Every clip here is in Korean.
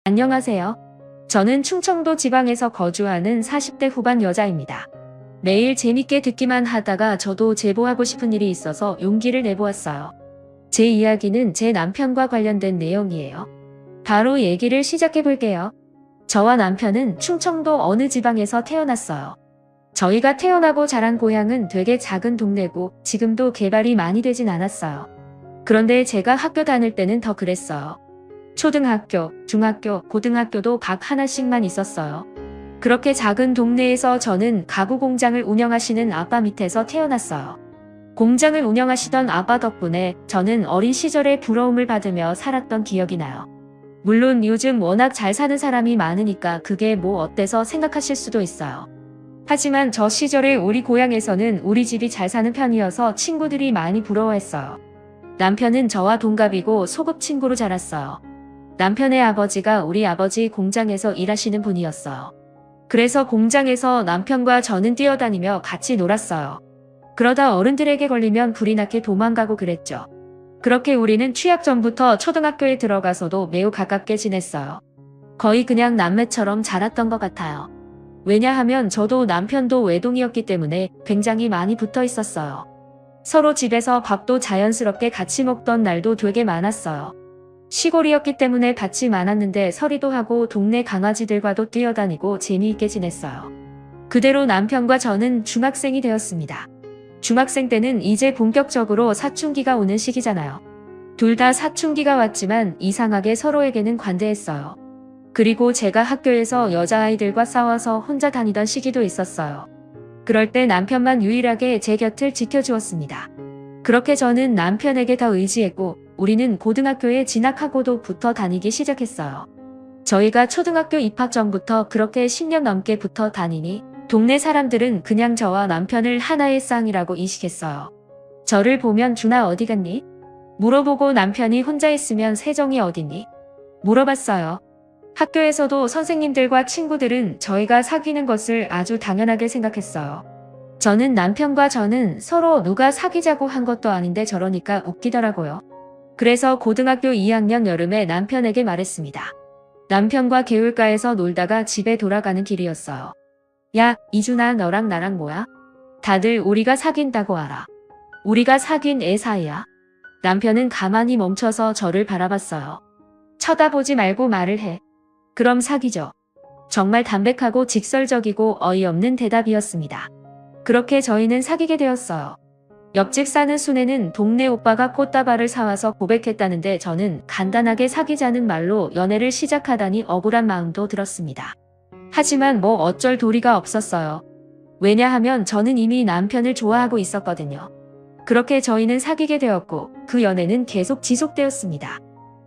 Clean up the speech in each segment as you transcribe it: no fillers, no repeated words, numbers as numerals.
안녕하세요. 저는 충청도 지방에서 거주하는 40대 후반 여자입니다. 매일 재밌게 듣기만 하다가 저도 제보하고 싶은 일이 있어서 용기를 내보았어요. 제 이야기는 제 남편과 관련된 내용이에요. 바로 얘기를 시작해 볼게요. 저와 남편은 충청도 어느 지방에서 태어났어요. 저희가 태어나고 자란 고향은 되게 작은 동네고 지금도 개발이 많이 되진 않았어요. 그런데 제가 학교 다닐 때는 더 그랬어요. 초등학교, 중학교, 고등학교도 각 하나씩만 있었어요. 그렇게 작은 동네에서 저는 가구 공장을 운영하시는 아빠 밑에서 태어났어요. 공장을 운영하시던 아빠 덕분에 저는 어린 시절에 부러움을 받으며 살았던 기억이 나요. 물론 요즘 워낙 잘 사는 사람이 많으니까 그게 뭐 어때서 생각하실 수도 있어요. 하지만 저 시절에 우리 고향에서는 우리 집이 잘 사는 편이어서 친구들이 많이 부러워했어요. 남편은 저와 동갑이고 소꿉친구로 자랐어요. 남편의 아버지가 우리 아버지 공장에서 일하시는 분이었어요. 그래서 공장에서 남편과 저는 뛰어다니며 같이 놀았어요. 그러다 어른들에게 걸리면 불이 나게 도망가고 그랬죠. 그렇게 우리는 취학 전부터 초등학교에 들어가서도 매우 가깝게 지냈어요. 거의 그냥 남매처럼 자랐던 것 같아요. 왜냐하면 저도 남편도 외동이었기 때문에 굉장히 많이 붙어 있었어요. 서로 집에서 밥도 자연스럽게 같이 먹던 날도 되게 많았어요. 시골이었기 때문에 밭이 많았는데 서리도 하고 동네 강아지들과도 뛰어다니고 재미있게 지냈어요. 그대로 남편과 저는 중학생이 되었습니다. 중학생 때는 이제 본격적으로 사춘기가 오는 시기잖아요. 둘 다 사춘기가 왔지만 이상하게 서로에게는 관대했어요. 그리고 제가 학교에서 여자아이들과 싸워서 혼자 다니던 시기도 있었어요. 그럴 때 남편만 유일하게 제 곁을 지켜주었습니다. 그렇게 저는 남편에게 더 의지했고 우리는 고등학교에 진학하고도 붙어 다니기 시작했어요. 저희가 초등학교 입학 전부터 그렇게 10년 넘게 붙어 다니니 동네 사람들은 그냥 저와 남편을 하나의 쌍이라고 인식했어요. 저를 보면 준아 어디 갔니? 물어보고 남편이 혼자 있으면 세정이 어디니? 물어봤어요. 학교에서도 선생님들과 친구들은 저희가 사귀는 것을 아주 당연하게 생각했어요. 남편과 저는 서로 누가 사귀자고 한 것도 아닌데 저러니까 웃기더라고요. 그래서 고등학교 2학년 여름에 남편에게 말했습니다. 남편과 개울가에서 놀다가 집에 돌아가는 길이었어요. 야, 이준아 너랑 나랑 뭐야? 다들 우리가 사귄다고 알아. 우리가 사귄 애 사이야. 남편은 가만히 멈춰서 저를 바라봤어요. 쳐다보지 말고 말을 해. 그럼 사귀죠. 정말 담백하고 직설적이고 어이없는 대답이었습니다. 그렇게 저희는 사귀게 되었어요. 옆집 사는 순애는 동네 오빠가 꽃다발을 사와서 고백했다는데 저는 간단하게 사귀자는 말로 연애를 시작하다니 억울한 마음도 들었습니다. 하지만 뭐 어쩔 도리가 없었어요. 왜냐하면 저는 이미 남편을 좋아하고 있었거든요. 그렇게 저희는 사귀게 되었고 그 연애는 계속 지속되었습니다.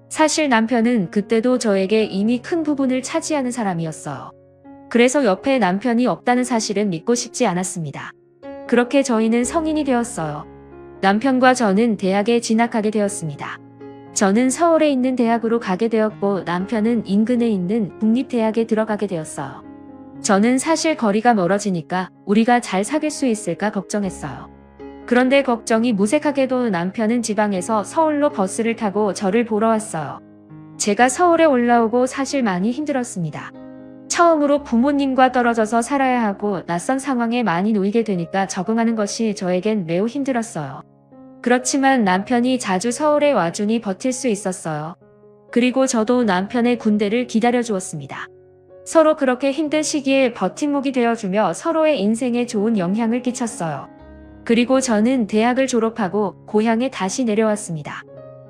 사실 남편은 그때도 저에게 이미 큰 부분을 차지하는 사람이었어요. 그래서 옆에 남편이 없다는 사실은 믿고 싶지 않았습니다. 그렇게 저희는 성인이 되었어요. 남편과 저는 대학에 진학하게 되었습니다. 저는 서울에 있는 대학으로 가게 되었고 남편은 인근에 있는 국립대학에 들어가게 되었어요. 저는 사실 거리가 멀어지니까 우리가 잘 사귈 수 있을까 걱정했어요. 그런데 걱정이 무색하게도 남편은 지방에서 서울로 버스를 타고 저를 보러 왔어요. 제가 서울에 올라오고 사실 많이 힘들었습니다. 처음으로 부모님과 떨어져서 살아야 하고 낯선 상황에 많이 놓이게 되니까 적응하는 것이 저에겐 매우 힘들었어요. 그렇지만 남편이 자주 서울에 와주니 버틸 수 있었어요. 그리고 저도 남편의 군대를 기다려주었습니다. 서로 그렇게 힘든 시기에 버팀목이 되어주며 서로의 인생에 좋은 영향을 끼쳤어요. 그리고 저는 대학을 졸업하고 고향에 다시 내려왔습니다.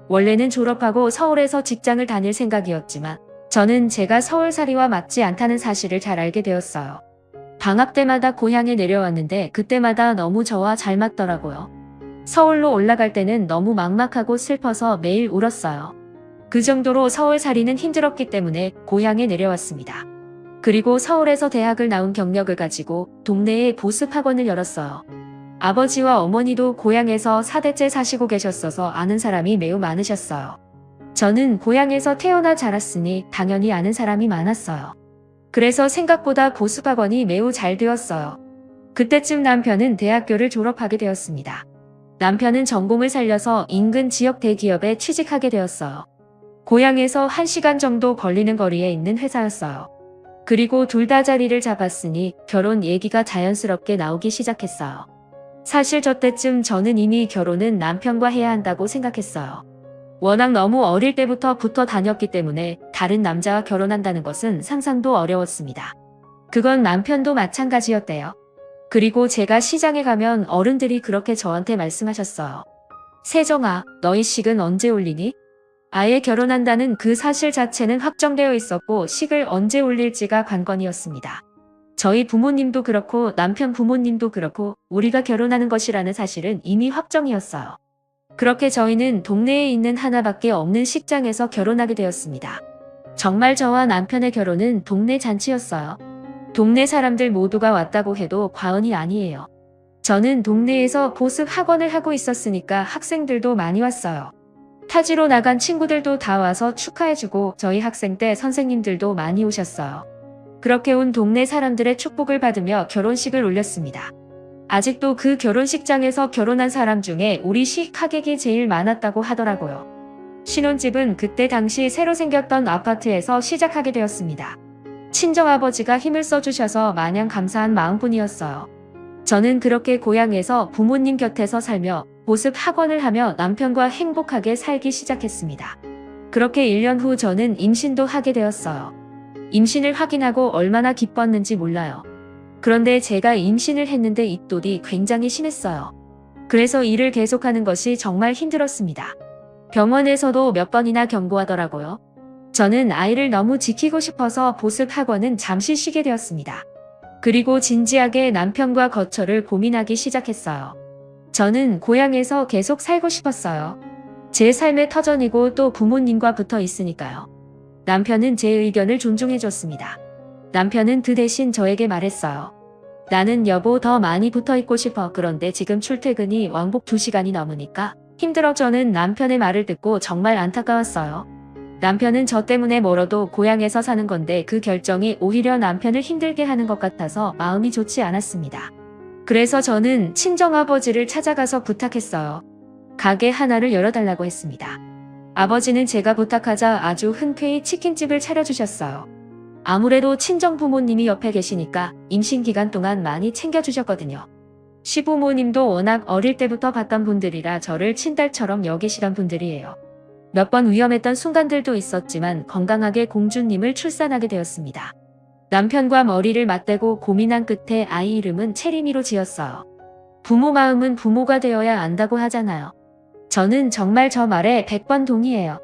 원래는 졸업하고 서울에서 직장을 다닐 생각이었지만 저는 제가 서울살이와 맞지 않다는 사실을 잘 알게 되었어요. 방학 때마다 고향에 내려왔는데 그때마다 너무 저와 잘 맞더라고요. 서울로 올라갈 때는 너무 막막하고 슬퍼서 매일 울었어요. 그 정도로 서울살이는 힘들었기 때문에 고향에 내려왔습니다. 그리고 서울에서 대학을 나온 경력을 가지고 동네에 보습학원을 열었어요. 아버지와 어머니도 고향에서 4대째 사시고 계셨어서 아는 사람이 매우 많으셨어요. 저는 고향에서 태어나 자랐으니 당연히 아는 사람이 많았어요. 그래서 생각보다 보습학원이 매우 잘 되었어요. 그때쯤 남편은 대학교를 졸업하게 되었습니다. 남편은 전공을 살려서 인근 지역 대기업에 취직하게 되었어요. 고향에서 1시간 정도 걸리는 거리에 있는 회사였어요. 그리고 둘 다 자리를 잡았으니 결혼 얘기가 자연스럽게 나오기 시작했어요. 사실 저 때쯤 저는 이미 결혼은 남편과 해야 한다고 생각했어요. 워낙 너무 어릴 때부터 붙어 다녔기 때문에 다른 남자와 결혼한다는 것은 상상도 어려웠습니다. 그건 남편도 마찬가지였대요. 그리고 제가 시장에 가면 어른들이 그렇게 저한테 말씀하셨어요. 세정아, 너희 식은 언제 올리니? 아예 결혼한다는 그 사실 자체는 확정되어 있었고 식을 언제 올릴지가 관건이었습니다. 저희 부모님도 그렇고 남편 부모님도 그렇고 우리가 결혼하는 것이라는 사실은 이미 확정이었어요. 그렇게 저희는 동네에 있는 하나밖에 없는 식장에서 결혼하게 되었습니다. 정말 저와 남편의 결혼은 동네 잔치였어요. 동네 사람들 모두가 왔다고 해도 과언이 아니에요. 저는 동네에서 보습 학원을 하고 있었으니까 학생들도 많이 왔어요. 타지로 나간 친구들도 다 와서 축하해주고 저희 학생 때 선생님들도 많이 오셨어요. 그렇게 온 동네 사람들의 축복을 받으며 결혼식을 올렸습니다. 아직도 그 결혼식장에서 결혼한 사람 중에 우리 식 하객이 제일 많았다고 하더라고요. 신혼집은 그때 당시 새로 생겼던 아파트에서 시작하게 되었습니다. 친정아버지가 힘을 써주셔서 마냥 감사한 마음뿐이었어요. 저는 그렇게 고향에서 부모님 곁에서 살며 보습 학원을 하며 남편과 행복하게 살기 시작했습니다. 그렇게 1년 후 저는 임신도 하게 되었어요. 임신을 확인하고 얼마나 기뻤는지 몰라요. 그런데 제가 임신을 했는데 입덧이 굉장히 심했어요. 그래서 일을 계속하는 것이 정말 힘들었습니다. 병원에서도 몇 번이나 경고하더라고요. 저는 아이를 너무 지키고 싶어서 보습 학원은 잠시 쉬게 되었습니다. 그리고 진지하게 남편과 거처를 고민하기 시작했어요. 저는 고향에서 계속 살고 싶었어요. 제 삶의 터전이고 또 부모님과 붙어 있으니까요. 남편은 제 의견을 존중해줬습니다. 남편은 그 대신 저에게 말했어요. 나는 여보 더 많이 붙어 있고 싶어. 그런데 지금 출퇴근이 왕복 2시간이 넘으니까 힘들어. 저는 남편의 말을 듣고 정말 안타까웠어요. 남편은 저 때문에 멀어도 고향에서 사는 건데 그 결정이 오히려 남편을 힘들게 하는 것 같아서 마음이 좋지 않았습니다. 그래서 저는 친정아버지를 찾아가서 부탁했어요. 가게 하나를 열어달라고 했습니다. 아버지는 제가 부탁하자 아주 흔쾌히 치킨집을 차려주셨어요. 아무래도 친정부모님이 옆에 계시니까 임신 기간 동안 많이 챙겨주셨거든요. 시부모님도 워낙 어릴 때부터 봤던 분들이라 저를 친딸처럼 여기시던 분들이에요. 몇 번 위험했던 순간들도 있었지만 건강하게 공주님을 출산하게 되었습니다. 남편과 머리를 맞대고 고민한 끝에 아이 이름은 체리미로 지었어요. 부모 마음은 부모가 되어야 안다고 하잖아요. 저는 정말 저 말에 100번 동의해요.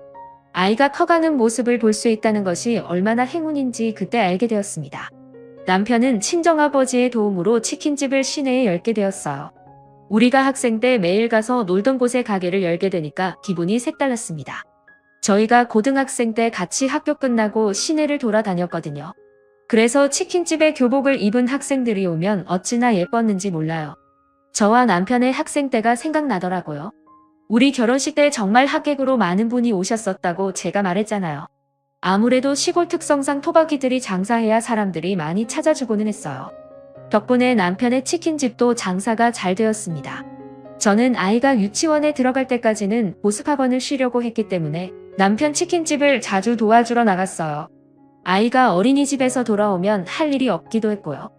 아이가 커가는 모습을 볼 수 있다는 것이 얼마나 행운인지 그때 알게 되었습니다. 남편은 친정아버지의 도움으로 치킨집을 시내에 열게 되었어요. 우리가 학생 때 매일 가서 놀던 곳에 가게를 열게 되니까 기분이 색달랐습니다. 저희가 고등학생 때 같이 학교 끝나고 시내를 돌아다녔거든요. 그래서 치킨집에 교복을 입은 학생들이 오면 어찌나 예뻤는지 몰라요. 저와 남편의 학생 때가 생각나더라고요. 우리 결혼식 때 정말 하객으로 많은 분이 오셨었다고 제가 말했잖아요. 아무래도 시골 특성상 토박이들이 장사해야 사람들이 많이 찾아주고는 했어요. 덕분에 남편의 치킨집도 장사가 잘 되었습니다. 저는 아이가 유치원에 들어갈 때까지는 보습학원을 쉬려고 했기 때문에 남편 치킨집을 자주 도와주러 나갔어요. 아이가 어린이집에서 돌아오면 할 일이 없기도 했고요.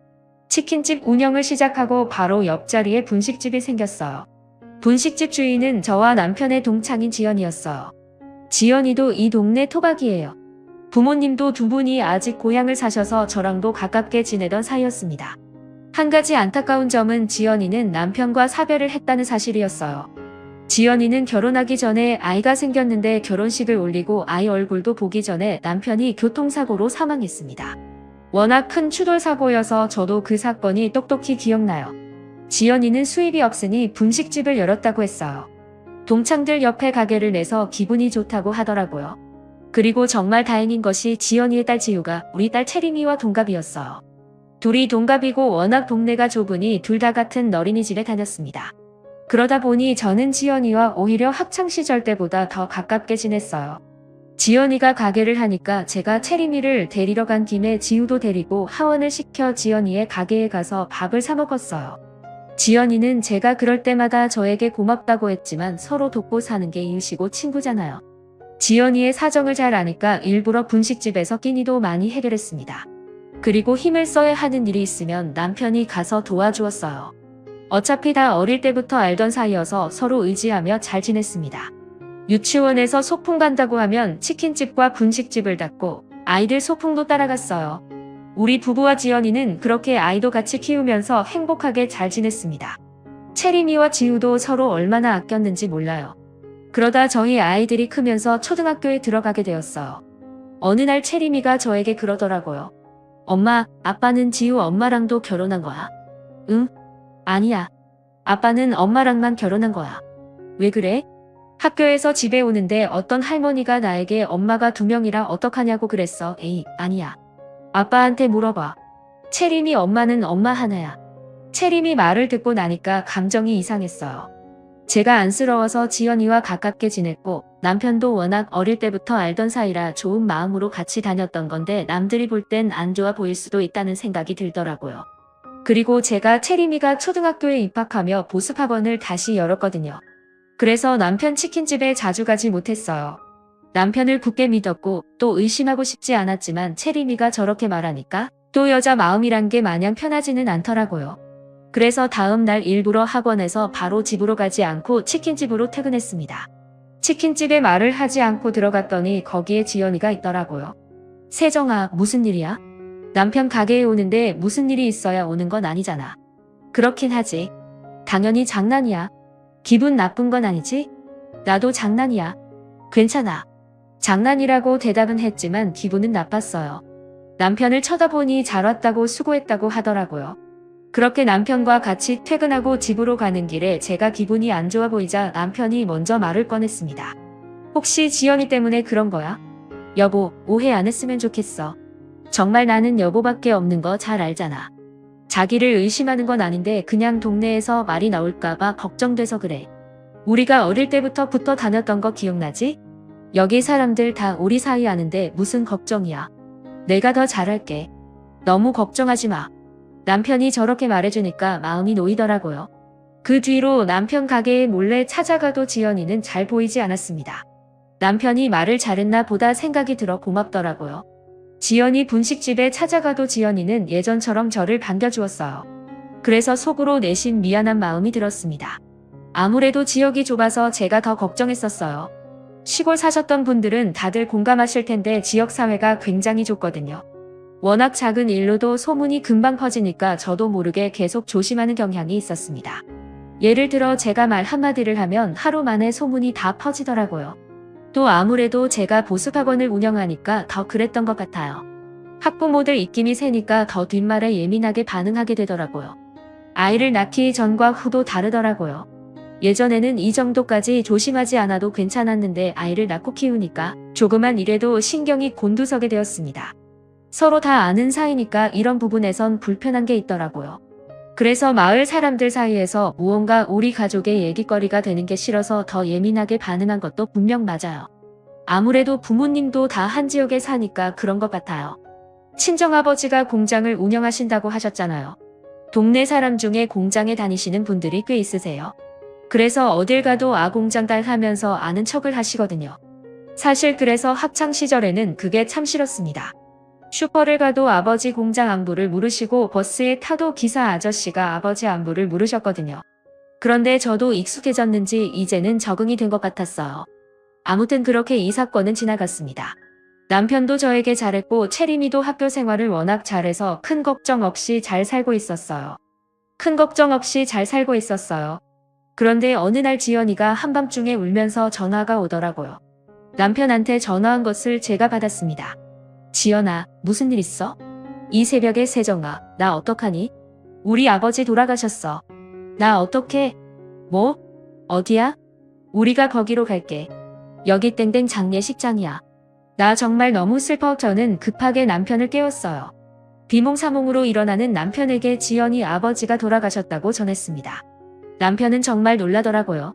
치킨집 운영을 시작하고 바로 옆자리에 분식집이 생겼어요. 분식집 주인은 저와 남편의 동창인 지연이었어요. 지연이도 이 동네 토박이에요. 부모님도 두 분이 아직 고향을 사셔서 저랑도 가깝게 지내던 사이였습니다. 한 가지 안타까운 점은 지연이는 남편과 사별을 했다는 사실이었어요. 지연이는 결혼하기 전에 아이가 생겼는데 결혼식을 올리고 아이 얼굴도 보기 전에 남편이 교통사고로 사망했습니다. 워낙 큰 추돌사고여서 저도 그 사건이 똑똑히 기억나요. 지연이는 수입이 없으니 분식집을 열었다고 했어요. 동창들 옆에 가게를 내서 기분이 좋다고 하더라고요. 그리고 정말 다행인 것이 지연이의 딸 지우가 우리 딸 체림이와 동갑이었어요. 둘이 동갑이고 워낙 동네가 좁으니 둘 다 같은 어린이집에 다녔습니다. 그러다 보니 저는 지연이와 오히려 학창시절 때보다 더 가깝게 지냈어요. 지연이가 가게를 하니까 제가 체림이를 데리러 간 김에 지우도 데리고 하원을 시켜 지연이의 가게에 가서 밥을 사 먹었어요. 지연이는 제가 그럴 때마다 저에게 고맙다고 했지만 서로 돕고 사는 게 이웃이고 친구잖아요. 지연이의 사정을 잘 아니까 일부러 분식집에서 끼니도 많이 해결했습니다. 그리고 힘을 써야 하는 일이 있으면 남편이 가서 도와주었어요. 어차피 다 어릴 때부터 알던 사이여서 서로 의지하며 잘 지냈습니다. 유치원에서 소풍 간다고 하면 치킨집과 분식집을 닫고 아이들 소풍도 따라갔어요. 우리 부부와 지연이는 그렇게 아이도 같이 키우면서 행복하게 잘 지냈습니다. 채림이와 지우도 서로 얼마나 아꼈는지 몰라요. 그러다 저희 아이들이 크면서 초등학교에 들어가게 되었어요. 어느 날 채림이가 저에게 그러더라고요. 엄마, 아빠는 지우 엄마랑도 결혼한 거야? 응? 아니야. 아빠는 엄마랑만 결혼한 거야. 왜 그래? 학교에서 집에 오는데 어떤 할머니가 나에게 엄마가 2명이라 어떡하냐고 그랬어. 에이, 아니야. 아빠한테 물어봐. 채림이 엄마는 엄마 하나야. 채림이 말을 듣고 나니까 감정이 이상했어요. 제가 안쓰러워서 지연이와 가깝게 지냈고 남편도 워낙 어릴 때부터 알던 사이라 좋은 마음으로 같이 다녔던 건데 남들이 볼 땐 안 좋아 보일 수도 있다는 생각이 들더라고요. 그리고 제가 채림이가 초등학교에 입학하며 보습학원을 다시 열었거든요. 그래서 남편 치킨집에 자주 가지 못했어요. 남편을 굳게 믿었고 또 의심하고 싶지 않았지만 채림이가 저렇게 말하니까 또 여자 마음이란 게 마냥 편하지는 않더라고요. 그래서 다음 날 일부러 학원에서 바로 집으로 가지 않고 치킨집으로 퇴근했습니다. 치킨집에 말을 하지 않고 들어갔더니 거기에 지연이가 있더라고요. 세정아, 무슨 일이야? 남편 가게에 오는데 무슨 일이 있어야 오는 건 아니잖아. 그렇긴 하지. 당연히 장난이야. 기분 나쁜 건 아니지? 나도 장난이야. 괜찮아. 장난이라고 대답은 했지만 기분은 나빴어요. 남편을 쳐다보니 잘 왔다고 수고했다고 하더라고요. 그렇게 남편과 같이 퇴근하고 집으로 가는 길에 제가 기분이 안 좋아 보이자 남편이 먼저 말을 꺼냈습니다. 혹시 지연이 때문에 그런 거야? 여보, 오해 안 했으면 좋겠어. 정말 나는 여보밖에 없는 거 잘 알잖아. 자기를 의심하는 건 아닌데 그냥 동네에서 말이 나올까봐 걱정돼서 그래. 우리가 어릴 때부터 붙어 다녔던 거 기억나지? 여기 사람들 다 우리 사이 아는데 무슨 걱정이야. 내가 더 잘할게. 너무 걱정하지 마. 남편이 저렇게 말해주니까 마음이 놓이더라고요. 그 뒤로 남편 가게에 몰래 찾아가도 지연이는 잘 보이지 않았습니다. 남편이 말을 잘했나 보다 생각이 들어 고맙더라고요. 지연이 분식집에 찾아가도 지연이는 예전처럼 저를 반겨주었어요. 그래서 속으로 내심 미안한 마음이 들었습니다. 아무래도 지역이 좁아서 제가 더 걱정했었어요. 시골 사셨던 분들은 다들 공감하실 텐데 지역사회가 굉장히 좁거든요. 워낙 작은 일로도 소문이 금방 퍼지니까 저도 모르게 계속 조심하는 경향이 있었습니다. 예를 들어 제가 말 한마디를 하면 하루 만에 소문이 다 퍼지더라고요. 또 아무래도 제가 보습학원을 운영하니까 더 그랬던 것 같아요. 학부모들 입김이 세니까 더 뒷말에 예민하게 반응하게 되더라고요. 아이를 낳기 전과 후도 다르더라고요. 예전에는 이 정도까지 조심하지 않아도 괜찮았는데 아이를 낳고 키우니까 조그만 일에도 신경이 곤두서게 되었습니다. 서로 다 아는 사이니까 이런 부분에선 불편한 게 있더라고요. 그래서 마을 사람들 사이에서 무언가 우리 가족의 얘기거리가 되는 게 싫어서 더 예민하게 반응한 것도 분명 맞아요. 아무래도 부모님도 다 한 지역에 사니까 그런 것 같아요. 친정아버지가 공장을 운영하신다고 하셨잖아요. 동네 사람 중에 공장에 다니시는 분들이 꽤 있으세요. 그래서 어딜 가도 공장 딸 하면서 아는 척을 하시거든요. 사실 그래서 학창시절에는 그게 참 싫었습니다. 슈퍼를 가도 아버지 공장 안부를 물으시고 버스에 타도 기사 아저씨가 아버지 안부를 물으셨거든요. 그런데 저도 익숙해졌는지 이제는 적응이 된 것 같았어요. 아무튼 그렇게 이 사건은 지나갔습니다. 남편도 저에게 잘했고 채림이도 학교 생활을 워낙 잘해서 큰 걱정 없이 잘 살고 있었어요. 그런데 어느 날 지연이가 한밤중에 울면서 전화가 오더라고요. 남편한테 전화한 것을 제가 받았습니다. 지연아, 무슨 일 있어? 이 새벽에 세정아, 나 어떡하니? 우리 아버지 돌아가셨어. 나 어떡해? 뭐? 어디야? 우리가 거기로 갈게. 여기 땡땡 장례식장이야. 나 정말 너무 슬퍼. 저는 급하게 남편을 깨웠어요. 비몽사몽으로 일어나는 남편에게 지연이 아버지가 돌아가셨다고 전했습니다. 남편은 정말 놀라더라고요.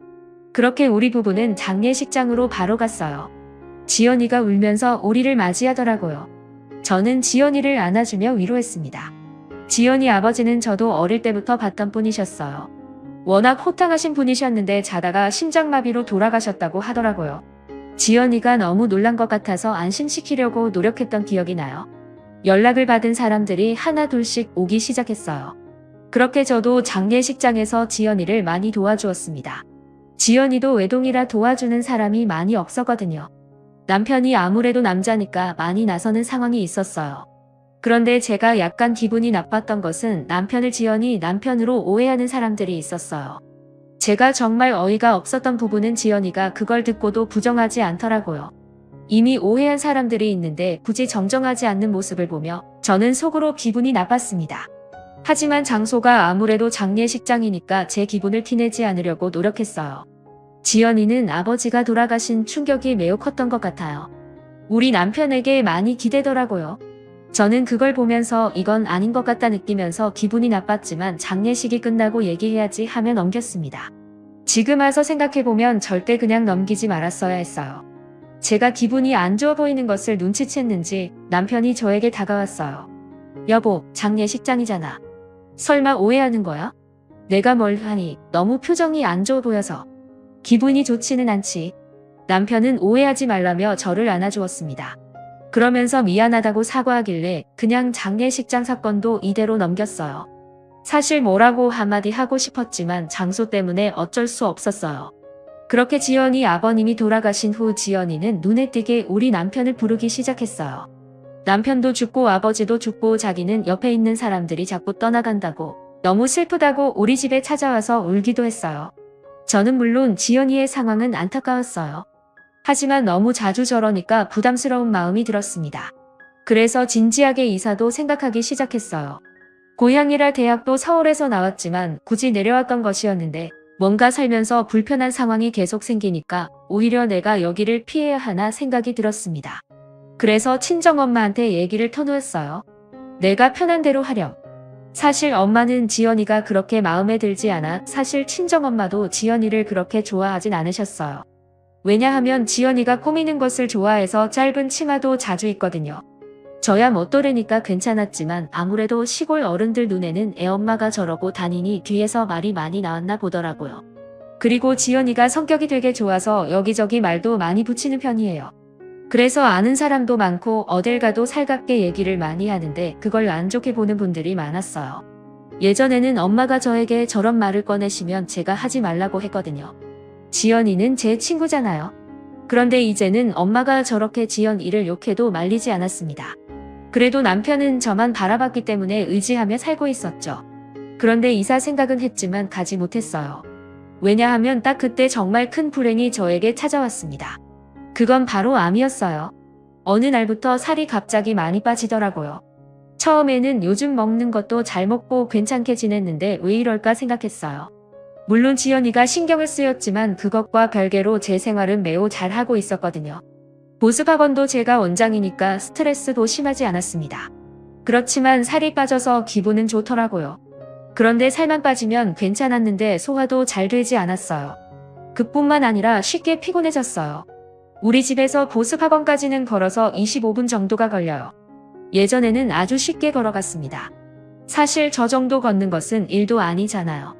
그렇게 우리 부부는 장례식장으로 바로 갔어요. 지연이가 울면서 우리를 맞이하더라고요. 저는 지연이를 안아주며 위로했습니다. 지연이 아버지는 저도 어릴 때부터 봤던 분이셨어요. 워낙 호탕하신 분이셨는데 자다가 심장마비로 돌아가셨다고 하더라고요. 지연이가 너무 놀란 것 같아서 안심시키려고 노력했던 기억이 나요. 연락을 받은 사람들이 하나 둘씩 오기 시작했어요. 그렇게 저도 장례식장에서 지연이를 많이 도와주었습니다. 지연이도 외동이라 도와주는 사람이 많이 없었거든요. 남편이 아무래도 남자니까 많이 나서는 상황이 있었어요. 그런데 제가 약간 기분이 나빴던 것은 남편을 지연이 남편으로 오해하는 사람들이 있었어요. 제가 정말 어이가 없었던 부분은 지연이가 그걸 듣고도 부정하지 않더라고요. 이미 오해한 사람들이 있는데 굳이 정정하지 않는 모습을 보며 저는 속으로 기분이 나빴습니다. 하지만 장소가 아무래도 장례식장이니까 제 기분을 티내지 않으려고 노력했어요. 지연이는 아버지가 돌아가신 충격이 매우 컸던 것 같아요. 우리 남편에게 많이 기대더라고요. 저는 그걸 보면서 이건 아닌 것 같다 느끼면서 기분이 나빴지만 장례식이 끝나고 얘기해야지 하며 넘겼습니다. 지금 와서 생각해보면 절대 그냥 넘기지 말았어야 했어요. 제가 기분이 안 좋아 보이는 것을 눈치챘는지 남편이 저에게 다가왔어요. 여보, 장례식장이잖아. 설마 오해하는 거야? 내가 뭘 하니 너무 표정이 안 좋아 보여서. 기분이 좋지는 않지. 남편은 오해하지 말라며 저를 안아주었습니다. 그러면서 미안하다고 사과하길래 그냥 장례식장 사건도 이대로 넘겼어요. 사실 뭐라고 한마디 하고 싶었지만 장소 때문에 어쩔 수 없었어요. 그렇게 지연이 아버님이 돌아가신 후 지연이는 눈에 띄게 우리 남편을 부르기 시작했어요. 남편도 죽고 아버지도 죽고 자기는 옆에 있는 사람들이 자꾸 떠나간다고 너무 슬프다고 우리 집에 찾아와서 울기도 했어요. 저는 물론 지연이의 상황은 안타까웠어요. 하지만 너무 자주 저러니까 부담스러운 마음이 들었습니다. 그래서 진지하게 이사도 생각하기 시작했어요. 고향이라 대학도 서울에서 나왔지만 굳이 내려왔던 것이었는데 뭔가 살면서 불편한 상황이 계속 생기니까 오히려 내가 여기를 피해야 하나 생각이 들었습니다. 그래서 친정엄마한테 얘기를 터놓았어요. 내가 편한 대로 하렴. 사실 엄마는 지연이가 그렇게 마음에 들지 않아 사실 친정엄마도 지연이를 그렇게 좋아하진 않으셨어요. 왜냐하면 지연이가 꾸미는 것을 좋아해서 짧은 치마도 자주 입거든요. 저야 멋도래니까 괜찮았지만 아무래도 시골 어른들 눈에는 애엄마가 저러고 다니니 뒤에서 말이 많이 나왔나 보더라고요. 그리고 지연이가 성격이 되게 좋아서 여기저기 말도 많이 붙이는 편이에요. 그래서 아는 사람도 많고 어딜 가도 살갑게 얘기를 많이 하는데 그걸 안 좋게 보는 분들이 많았어요. 예전에는 엄마가 저에게 저런 말을 꺼내시면 제가 하지 말라고 했거든요. 지연이는 제 친구잖아요. 그런데 이제는 엄마가 저렇게 지연이를 욕해도 말리지 않았습니다. 그래도 남편은 저만 바라봤기 때문에 의지하며 살고 있었죠. 그런데 이사 생각은 했지만 가지 못했어요. 왜냐하면 딱 그때 정말 큰 불행이 저에게 찾아왔습니다. 그건 바로 암이었어요. 어느 날부터 살이 갑자기 많이 빠지더라고요. 처음에는 요즘 먹는 것도 잘 먹고 괜찮게 지냈는데 왜 이럴까 생각했어요. 물론 지연이가 신경을 쓰였지만 그것과 별개로 제 생활은 매우 잘하고 있었거든요. 보습학원도 제가 원장이니까 스트레스도 심하지 않았습니다. 그렇지만 살이 빠져서 기분은 좋더라고요. 그런데 살만 빠지면 괜찮았는데 소화도 잘 되지 않았어요. 그뿐만 아니라 쉽게 피곤해졌어요. 우리 집에서 보습학원까지는 걸어서 25분 정도가 걸려요. 예전에는 아주 쉽게 걸어갔습니다. 사실 저 정도 걷는 것은 일도 아니잖아요.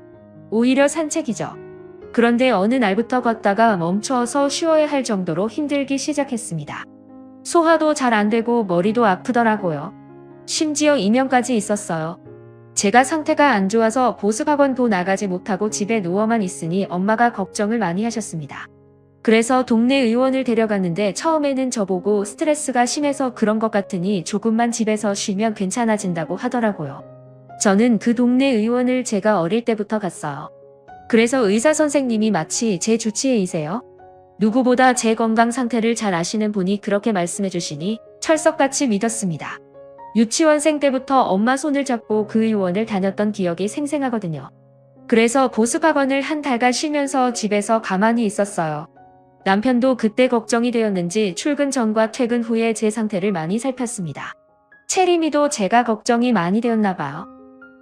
오히려 산책이죠. 그런데 어느 날부터 걷다가 멈춰서 쉬어야 할 정도로 힘들기 시작했습니다. 소화도 잘 안 되고 머리도 아프더라고요. 심지어 이명까지 있었어요. 제가 상태가 안 좋아서 보습학원도 나가지 못하고 집에 누워만 있으니 엄마가 걱정을 많이 하셨습니다. 그래서 동네 의원을 데려갔는데 처음에는 저보고 스트레스가 심해서 그런 것 같으니 조금만 집에서 쉬면 괜찮아진다고 하더라고요. 저는 그 동네 의원을 제가 어릴 때부터 갔어요. 그래서 의사 선생님이 마치 제 주치의이세요. 누구보다 제 건강 상태를 잘 아시는 분이 그렇게 말씀해 주시니 철석같이 믿었습니다. 유치원생 때부터 엄마 손을 잡고 그 의원을 다녔던 기억이 생생하거든요. 그래서 보습학원을 한 달간 쉬면서 집에서 가만히 있었어요. 남편도 그때 걱정이 되었는지 출근 전과 퇴근 후에 제 상태를 많이 살폈습니다. 채림이도 제가 걱정이 많이 되었나 봐요.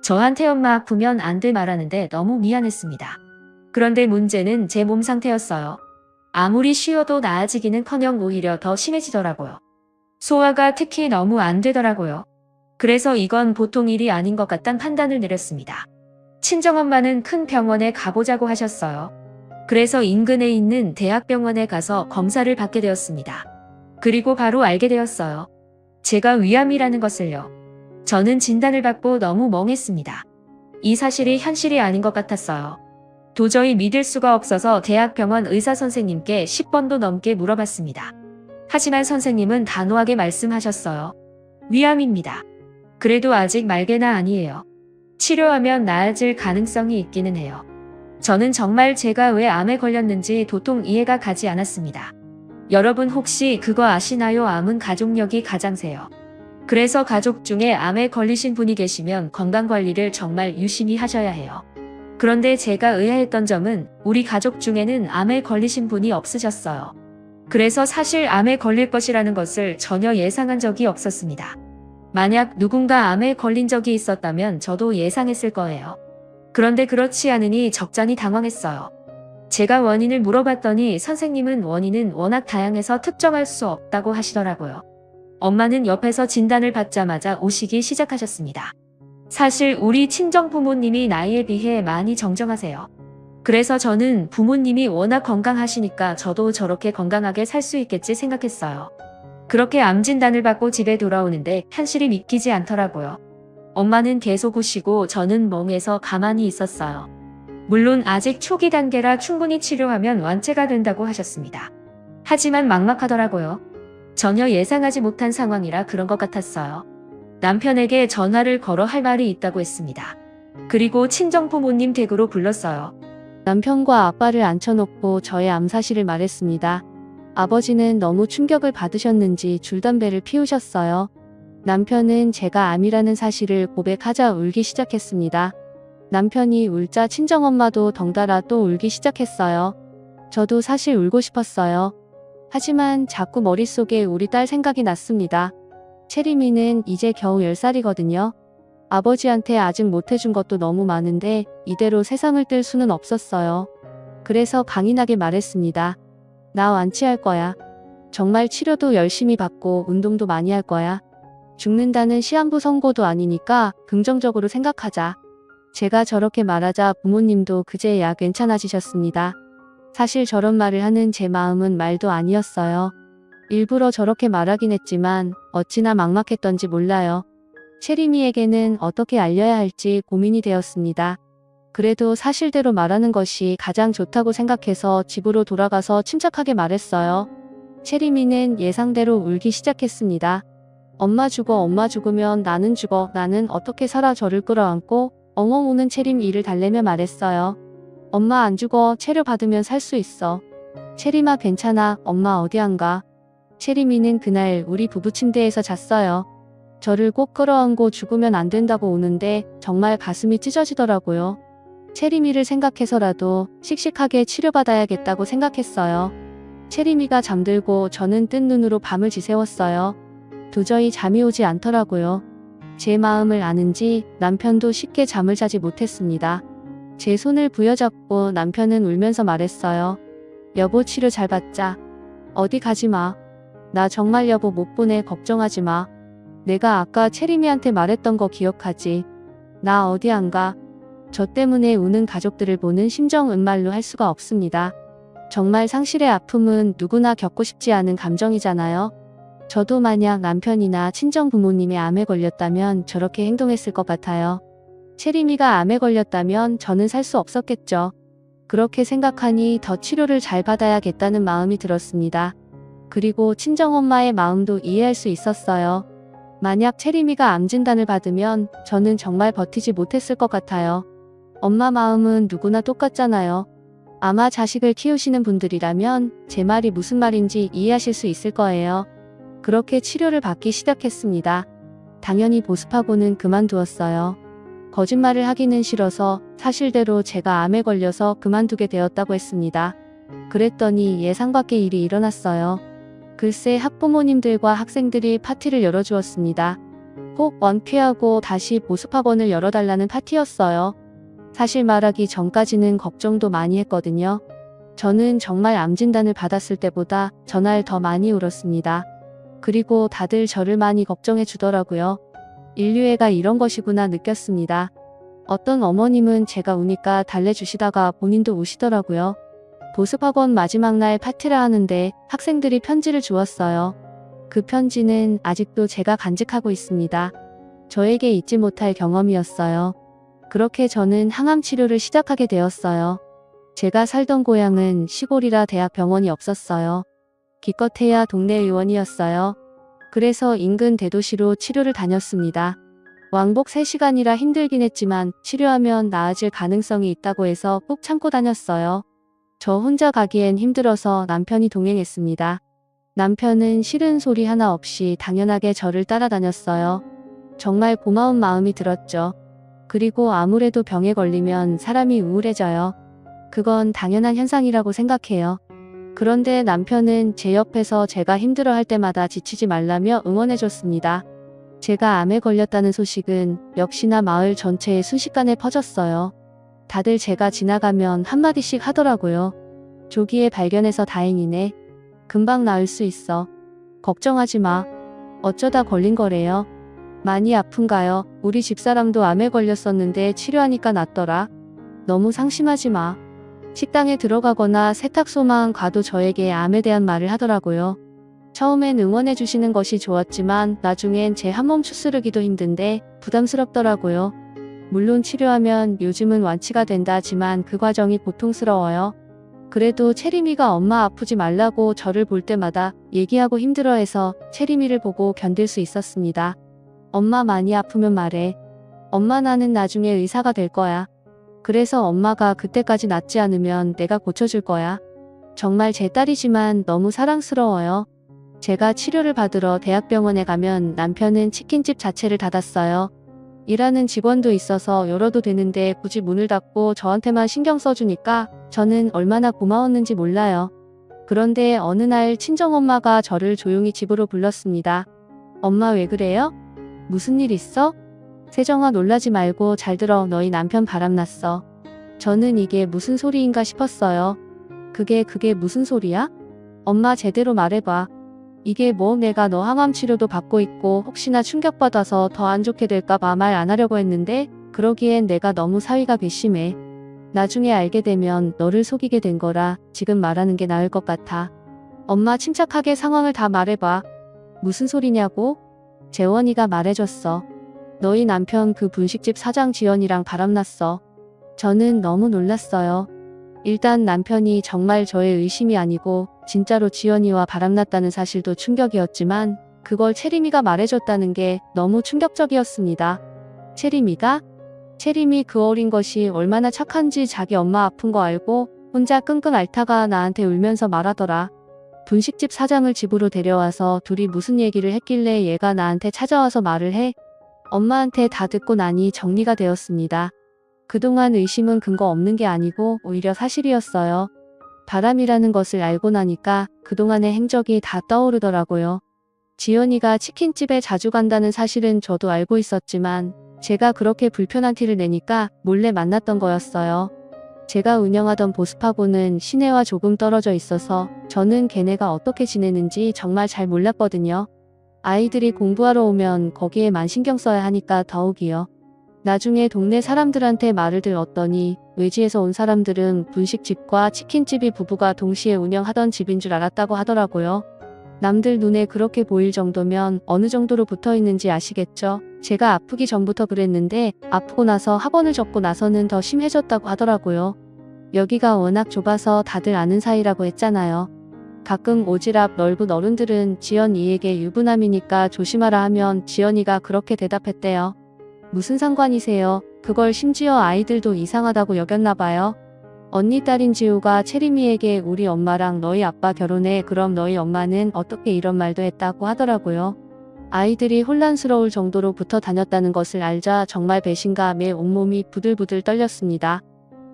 저한테 엄마 아프면 안 돼 말하는데 너무 미안했습니다. 그런데 문제는 제 몸 상태였어요. 아무리 쉬어도 나아지기는커녕 오히려 더 심해지더라고요. 소화가 특히 너무 안 되더라고요. 그래서 이건 보통 일이 아닌 것 같단 판단을 내렸습니다. 친정엄마는 큰 병원에 가보자고 하셨어요. 그래서 인근에 있는 대학병원에 가서 검사를 받게 되었습니다. 그리고 바로 알게 되었어요. 제가 위암이라는 것을요. 저는 진단을 받고 너무 멍했습니다. 이 사실이 현실이 아닌 것 같았어요. 도저히 믿을 수가 없어서 대학병원 의사 선생님께 10번도 넘게 물어봤습니다. 하지만 선생님은 단호하게 말씀하셨어요. 위암입니다. 그래도 아직 말개나 아니에요. 치료하면 나아질 가능성이 있기는 해요. 저는 정말 제가 왜 암에 걸렸는지 도통 이해가 가지 않았습니다. 여러분 혹시 그거 아시나요? 암은 가족력이 가장 세요. 그래서 가족 중에 암에 걸리신 분이 계시면 건강관리를 정말 유심히 하셔야 해요. 그런데 제가 의아했던 점은 우리 가족 중에는 암에 걸리신 분이 없으셨어요. 그래서 사실 암에 걸릴 것이라는 것을 전혀 예상한 적이 없었습니다. 만약 누군가 암에 걸린 적이 있었다면 저도 예상했을 거예요. 그런데 그렇지 않으니 적잖이 당황했어요. 제가 원인을 물어봤더니 선생님은 원인은 워낙 다양해서 특정할 수 없다고 하시더라고요. 엄마는 옆에서 진단을 받자마자 우시기 시작하셨습니다. 사실 우리 친정 부모님이 나이에 비해 많이 정정하세요. 그래서 저는 부모님이 워낙 건강하시니까 저도 저렇게 건강하게 살 수 있겠지 생각했어요. 그렇게 암 진단을 받고 집에 돌아오는데 현실이 믿기지 않더라고요. 엄마는 계속 우시고 저는 멍해서 가만히 있었어요. 물론 아직 초기 단계라 충분히 치료하면 완치가 된다고 하셨습니다. 하지만 막막하더라고요. 전혀 예상하지 못한 상황이라 그런 것 같았어요. 남편에게 전화를 걸어 할 말이 있다고 했습니다. 그리고 친정 부모님 댁으로 불렀어요. 남편과 아빠를 앉혀놓고 저의 암 사실을 말했습니다. 아버지는 너무 충격을 받으셨는지 줄담배를 피우셨어요. 남편은 제가 암이라는 사실을 고백하자 울기 시작했습니다. 남편이 울자 친정엄마도 덩달아 또 울기 시작했어요. 저도 사실 울고 싶었어요. 하지만 자꾸 머릿속에 우리 딸 생각이 났습니다. 채림이는 이제 겨우 10살이거든요. 아버지한테 아직 못해준 것도 너무 많은데 이대로 세상을 뜰 수는 없었어요. 그래서 강인하게 말했습니다. 나 완치할 거야. 정말 치료도 열심히 받고 운동도 많이 할 거야. 죽는다는 시한부 선고도 아니니까 긍정적으로 생각하자. 제가 저렇게 말하자 부모님도 그제야 괜찮아지셨습니다. 사실 저런 말을 하는 제 마음은 말도 아니었어요. 일부러 저렇게 말하긴 했지만 어찌나 막막했던지 몰라요. 채림이에게는 어떻게 알려야 할지 고민이 되었습니다. 그래도 사실대로 말하는 것이 가장 좋다고 생각해서 집으로 돌아가서 침착하게 말했어요. 채림이는 예상대로 울기 시작했습니다. 엄마 죽어, 엄마 죽으면 나는 죽어, 나는 어떻게 살아. 저를 끌어안고 엉엉 우는 채림이를 달래며 말했어요. 엄마 안 죽어. 치료 받으면 살 수 있어. 채림아 괜찮아. 엄마 어디 안 가. 채림이는 그날 우리 부부 침대에서 잤어요. 저를 꼭 끌어안고 죽으면 안 된다고 우는데 정말 가슴이 찢어지더라고요. 채림이를 생각해서라도 씩씩하게 치료받아야겠다고 생각했어요. 채림이가 잠들고 저는 뜬 눈으로 밤을 지새웠어요. 도저히 잠이 오지 않더라고요. 제 마음을 아는지 남편도 쉽게 잠을 자지 못했습니다. 제 손을 부여잡고 남편은 울면서 말했어요. 여보 치료 잘 받자. 어디 가지 마. 나 정말 여보 못 보내. 걱정하지 마. 내가 아까 채림이한테 말했던 거 기억하지? 나 어디 안 가. 저 때문에 우는 가족들을 보는 심정은 말로 할 수가 없습니다. 정말 상실의 아픔은 누구나 겪고 싶지 않은 감정이잖아요. 저도 만약 남편이나 친정 부모님이 암에 걸렸다면 저렇게 행동했을 것 같아요. 채림이가 암에 걸렸다면 저는 살 수 없었겠죠. 그렇게 생각하니 더 치료를 잘 받아야겠다는 마음이 들었습니다. 그리고 친정엄마의 마음도 이해할 수 있었어요. 만약 채림이가 암 진단을 받으면 저는 정말 버티지 못했을 것 같아요. 엄마 마음은 누구나 똑같잖아요. 아마 자식을 키우시는 분들이라면 제 말이 무슨 말인지 이해하실 수 있을 거예요. 그렇게 치료를 받기 시작했습니다. 당연히 보습하고는 그만두었어요. 거짓말을 하기는 싫어서 사실대로 제가 암에 걸려서 그만두게 되었다고 했습니다. 그랬더니 예상 밖의 일이 일어났어요. 글쎄 학부모님들과 학생들이 파티를 열어주었습니다. 꼭 완쾌하고 다시 보습학원을 열어달라는 파티였어요. 사실 말하기 전까지는 걱정도 많이 했거든요. 저는 정말 암 진단을 받았을 때보다 전날 더 많이 울었습니다. 그리고 다들 저를 많이 걱정해 주더라고요. 인류애가 이런 것이구나 느꼈습니다. 어떤 어머님은 제가 우니까 달래주시다가 본인도 우시더라고요. 보습학원 마지막 날 파티를 하는데 학생들이 편지를 주었어요. 그 편지는 아직도 제가 간직하고 있습니다. 저에게 잊지 못할 경험이었어요. 그렇게 저는 항암 치료를 시작하게 되었어요. 제가 살던 고향은 시골이라 대학병원이 없었어요. 기껏해야 동네 의원이었어요. 그래서 인근 대도시로 치료를 다녔습니다. 왕복 3시간이라 힘들긴 했지만 치료하면 나아질 가능성이 있다고 해서 꾹 참고 다녔어요. 저 혼자 가기엔 힘들어서 남편이 동행했습니다. 남편은 싫은 소리 하나 없이 당연하게 저를 따라다녔어요. 정말 고마운 마음이 들었죠. 그리고 아무래도 병에 걸리면 사람이 우울해져요. 그건 당연한 현상이라고 생각해요. 그런데 남편은 제 옆에서 제가 힘들어할 때마다 지치지 말라며 응원해줬습니다. 제가 암에 걸렸다는 소식은 역시나 마을 전체에 순식간에 퍼졌어요. 다들 제가 지나가면 한마디씩 하더라고요. 조기에 발견해서 다행이네. 금방 나을 수 있어. 걱정하지 마. 어쩌다 걸린 거래요. 많이 아픈가요? 우리 집사람도 암에 걸렸었는데 치료하니까 낫더라. 너무 상심하지 마. 식당에 들어가거나 세탁소만 가도 저에게 암에 대한 말을 하더라고요. 처음엔 응원해 주시는 것이 좋았지만 나중엔 제 한몸 추스르기도 힘든데 부담스럽더라고요. 물론 치료하면 요즘은 완치가 된다지만 그 과정이 고통스러워요. 그래도 채림이가 엄마 아프지 말라고 저를 볼 때마다 얘기하고 힘들어해서 채림이를 보고 견딜 수 있었습니다. 엄마 많이 아프면 말해. 엄마 나는 나중에 의사가 될 거야. 그래서 엄마가 그때까지 낫지 않으면 내가 고쳐줄 거야. 정말 제 딸이지만 너무 사랑스러워요. 제가 치료를 받으러 대학병원에 가면 남편은 치킨집 자체를 닫았어요. 일하는 직원도 있어서 열어도 되는데 굳이 문을 닫고 저한테만 신경 써주니까 저는 얼마나 고마웠는지 몰라요. 그런데 어느 날 친정엄마가 저를 조용히 집으로 불렀습니다. 엄마 왜 그래요? 무슨 일 있어? 세정아 놀라지 말고 잘 들어. 너희 남편 바람났어. 저는 이게 무슨 소리인가 싶었어요. 그게 무슨 소리야? 엄마 제대로 말해봐. 이게 뭐 내가 너 항암 치료도 받고 있고 혹시나 충격받아서 더 안 좋게 될까봐 말 안 하려고 했는데 그러기엔 내가 너무 사위가 괘씸해. 나중에 알게 되면 너를 속이게 된 거라 지금 말하는 게 나을 것 같아. 엄마 침착하게 상황을 다 말해봐. 무슨 소리냐고? 재원이가 말해줬어. 너희 남편 그 분식집 사장 지연이랑 바람났어. 저는 너무 놀랐어요. 일단 남편이 정말 저의 의심이 아니고 진짜로 지연이와 바람났다는 사실도 충격이었지만 그걸 채림이가 말해줬다는 게 너무 충격적이었습니다. 채림이가? 채림이 그 어린 것이 얼마나 착한지 자기 엄마 아픈 거 알고 혼자 끙끙 앓다가 나한테 울면서 말하더라. 분식집 사장을 집으로 데려와서 둘이 무슨 얘기를 했길래 얘가 나한테 찾아와서 말을 해? 엄마한테 다 듣고 나니 정리가 되었습니다. 그동안 의심은 근거 없는 게 아니고 오히려 사실이었어요. 바람이라는 것을 알고 나니까 그동안의 행적이 다 떠오르더라고요. 지연이가 치킨집에 자주 간다는 사실은 저도 알고 있었지만 제가 그렇게 불편한 티를 내니까 몰래 만났던 거였어요. 제가 운영하던 보습학원은 시내와 조금 떨어져 있어서 저는 걔네가 어떻게 지내는지 정말 잘 몰랐거든요. 아이들이 공부하러 오면 거기에만 신경 써야 하니까 더욱이요. 나중에 동네 사람들한테 말을 들었더니 외지에서 온 사람들은 분식집과 치킨집이 부부가 동시에 운영하던 집인 줄 알았다고 하더라고요. 남들 눈에 그렇게 보일 정도면 어느 정도로 붙어 있는지 아시겠죠? 제가 아프기 전부터 그랬는데 아프고 나서 학원을 접고 나서는 더 심해졌다고 하더라고요. 여기가 워낙 좁아서 다들 아는 사이라고 했잖아요. 가끔 오지랖 넓은 어른들은 지연이에게 유부남이니까 조심하라 하면 지연이가 그렇게 대답했대요. 무슨 상관이세요? 그걸 심지어 아이들도 이상하다고 여겼나 봐요. 언니 딸인 지우가 채림이에게 우리 엄마랑 너희 아빠 결혼해. 그럼 너희 엄마는 어떻게 이런 말도 했다고 하더라고요. 아이들이 혼란스러울 정도로 붙어 다녔다는 것을 알자 정말 배신감에 온몸이 부들부들 떨렸습니다.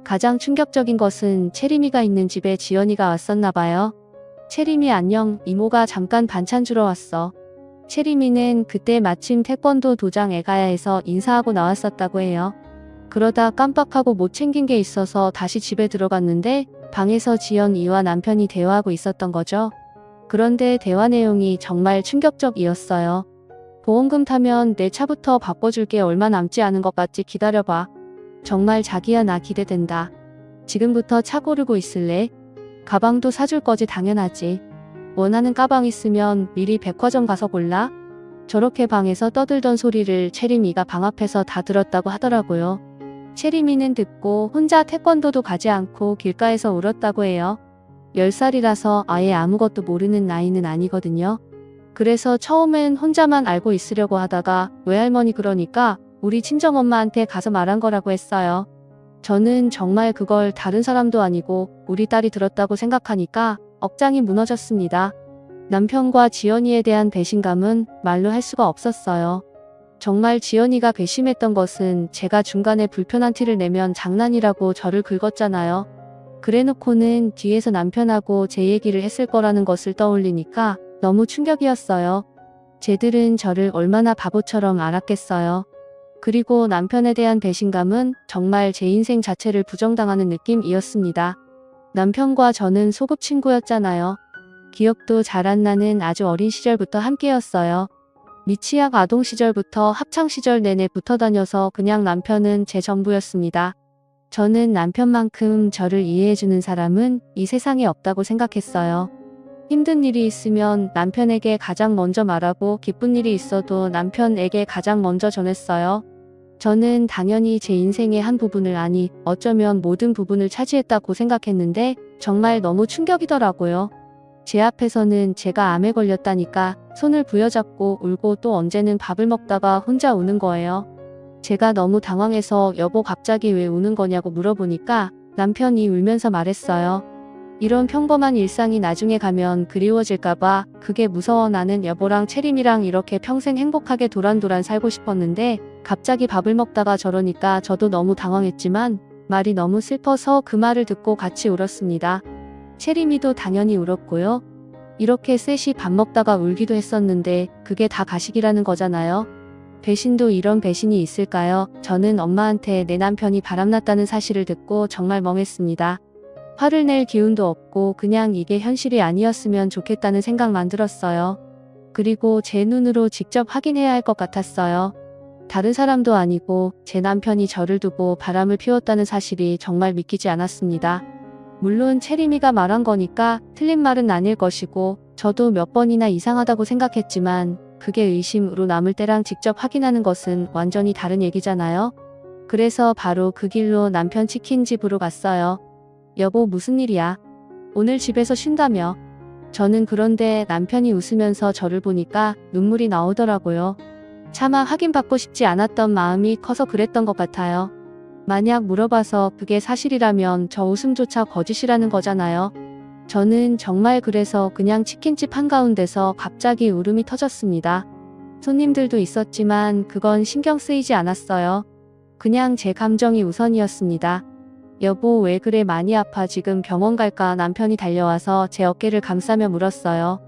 가장 충격적인 것은 채림이가 있는 집에 지연이가 왔었나 봐요. 채림이 안녕, 이모가 잠깐 반찬 주러 왔어. 채림이는 그때 마침 태권도 도장 애가야 해서 인사하고 나왔었다고 해요. 그러다 깜빡하고 못 챙긴 게 있어서 다시 집에 들어갔는데 방에서 지연이와 남편이 대화하고 있었던 거죠. 그런데 대화 내용이 정말 충격적이었어요. 보험금 타면 내 차부터 바꿔줄게. 얼마 남지 않은 것 같지? 기다려봐. 정말 자기야 나 기대된다. 지금부터 차 고르고 있을래? 가방도 사줄 거지 당연하지. 원하는 가방 있으면 미리 백화점 가서 골라. 저렇게 방에서 떠들던 소리를 채림이가 방 앞에서 다 들었다고 하더라고요. 채림이는 듣고 혼자 태권도도 가지 않고 길가에서 울었다고 해요. 10살이라서 아예 아무것도 모르는 나이는 아니거든요. 그래서 처음엔 혼자만 알고 있으려고 하다가 외할머니 그러니까 우리 친정엄마한테 가서 말한 거라고 했어요. 저는 정말 그걸 다른 사람도 아니고 우리 딸이 들었다고 생각하니까 억장이 무너졌습니다. 남편과 지연이에 대한 배신감은 말로 할 수가 없었어요. 정말 지연이가 괘씸했던 것은 제가 중간에 불편한 티를 내면 장난이라고 저를 긁었잖아요. 그래놓고는 뒤에서 남편하고 제 얘기를 했을 거라는 것을 떠올리니까 너무 충격이었어요. 쟤들은 저를 얼마나 바보처럼 알았겠어요. 그리고 남편에 대한 배신감은 정말 제 인생 자체를 부정당하는 느낌이었습니다. 남편과 저는 소꿉친구였잖아요. 기억도 잘 안 나는 아주 어린 시절부터 함께였어요. 미취학 아동 시절부터 학창 시절 내내 붙어 다녀서 그냥 남편은 제 전부였습니다. 저는 남편만큼 저를 이해해주는 사람은 이 세상에 없다고 생각했어요. 힘든 일이 있으면 남편에게 가장 먼저 말하고 기쁜 일이 있어도 남편에게 가장 먼저 전했어요. 저는 당연히 제 인생의 한 부분을 아니 어쩌면 모든 부분을 차지했다고 생각했는데 정말 너무 충격이더라고요. 제 앞에서는 제가 암에 걸렸다니까 손을 부여잡고 울고 또 언제는 밥을 먹다가 혼자 우는 거예요. 제가 너무 당황해서 여보 갑자기 왜 우는 거냐고 물어보니까 남편이 울면서 말했어요. 이런 평범한 일상이 나중에 가면 그리워질까봐 그게 무서워. 나는 여보랑 채림이랑 이렇게 평생 행복하게 도란도란 살고 싶었는데 갑자기 밥을 먹다가 저러니까 저도 너무 당황했지만 말이 너무 슬퍼서 그 말을 듣고 같이 울었습니다. 채림이도 당연히 울었고요. 이렇게 셋이 밥 먹다가 울기도 했었는데 그게 다 가식이라는 거잖아요. 배신도 이런 배신이 있을까요? 저는 엄마한테 내 남편이 바람났다는 사실을 듣고 정말 멍했습니다. 화를 낼 기운도 없고 그냥 이게 현실이 아니었으면 좋겠다는 생각만 들었어요. 그리고 제 눈으로 직접 확인해야 할 것 같았어요. 다른 사람도 아니고 제 남편이 저를 두고 바람을 피웠다는 사실이 정말 믿기지 않았습니다. 물론 채림이가 말한 거니까 틀린 말은 아닐 것이고 저도 몇 번이나 이상하다고 생각했지만 그게 의심으로 남을 때랑 직접 확인하는 것은 완전히 다른 얘기잖아요. 그래서 바로 그 길로 남편 치킨집으로 갔어요. 여보 무슨 일이야? 오늘 집에서 쉰다며? 저는 그런데 남편이 웃으면서 저를 보니까 눈물이 나오더라고요. 차마 확인받고 싶지 않았던 마음이 커서 그랬던 것 같아요. 만약 물어봐서 그게 사실이라면 저 웃음조차 거짓이라는 거잖아요. 저는 정말 그래서 그냥 치킨집 한가운데서 갑자기 울음이 터졌습니다. 손님들도 있었지만 그건 신경 쓰이지 않았어요. 그냥 제 감정이 우선이었습니다. 여보 왜 그래 많이 아파 지금 병원 갈까 남편이 달려와서 제 어깨를 감싸며 물었어요.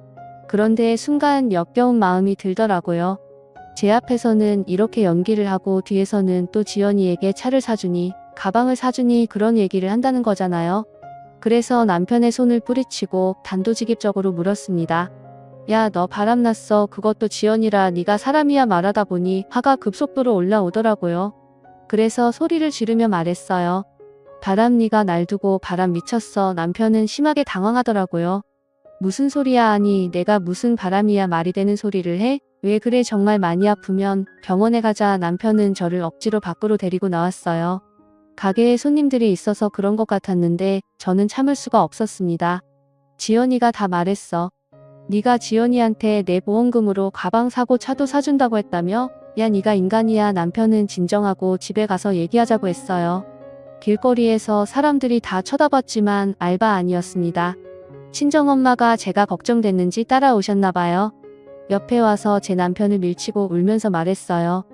그런데 순간 역겨운 마음이 들더라고요. 제 앞에서는 이렇게 연기를 하고 뒤에서는 또 지연이에게 차를 사주니 가방을 사주니 그런 얘기를 한다는 거잖아요. 그래서 남편의 손을 뿌리치고 단도직입적으로 물었습니다. 야 너 바람났어. 그것도 지연이라 네가 사람이야. 말하다 보니 화가 급속도로 올라오더라고요. 그래서 소리를 지르며 말했어요. 바람 네가 날 두고 바람 미쳤어. 남편은 심하게 당황하더라고요. 무슨 소리야. 아니 내가 무슨 바람이야 말이 되는 소리를 해? 왜 그래 정말 많이 아프면 병원에 가자. 남편은 저를 억지로 밖으로 데리고 나왔어요. 가게에 손님들이 있어서 그런 것 같았는데 저는 참을 수가 없었습니다. 지연이가 다 말했어. 네가 지연이한테 내 보험금으로 가방 사고 차도 사준다고 했다며? 야 네가 인간이야. 남편은 진정하고 집에 가서 얘기하자고 했어요. 길거리에서 사람들이 다 쳐다봤지만 알바 아니었습니다. 친정엄마가 제가 걱정됐는지 따라오셨나 봐요. 옆에 와서 제 남편을 밀치고 울면서 말했어요.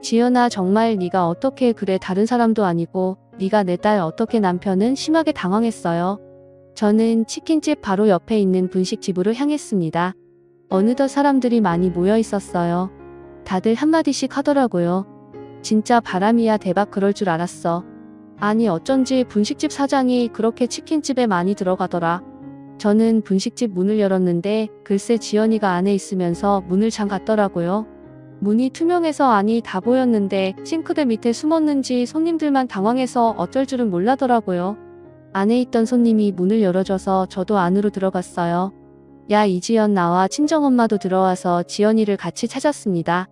지연아 정말 네가 어떻게 그래. 다른 사람도 아니고 네가 내 딸 어떻게. 남편은 심하게 당황했어요. 저는 치킨집 바로 옆에 있는 분식집으로 향했습니다. 어느덧 사람들이 많이 모여 있었어요. 다들 한마디씩 하더라고요. 진짜 바람이야. 대박. 그럴 줄 알았어. 아니 어쩐지 분식집 사장이 그렇게 치킨집에 많이 들어가더라. 저는 분식집 문을 열었는데 글쎄 지연이가 안에 있으면서 문을 잠갔더라고요. 문이 투명해서 안이 다 보였는데 싱크대 밑에 숨었는지 손님들만 당황해서 어쩔 줄은 몰라더라고요. 안에 있던 손님이 문을 열어줘서 저도 안으로 들어갔어요. 야, 이지연, 나와. 친정엄마도 들어와서 지연이를 같이 찾았습니다.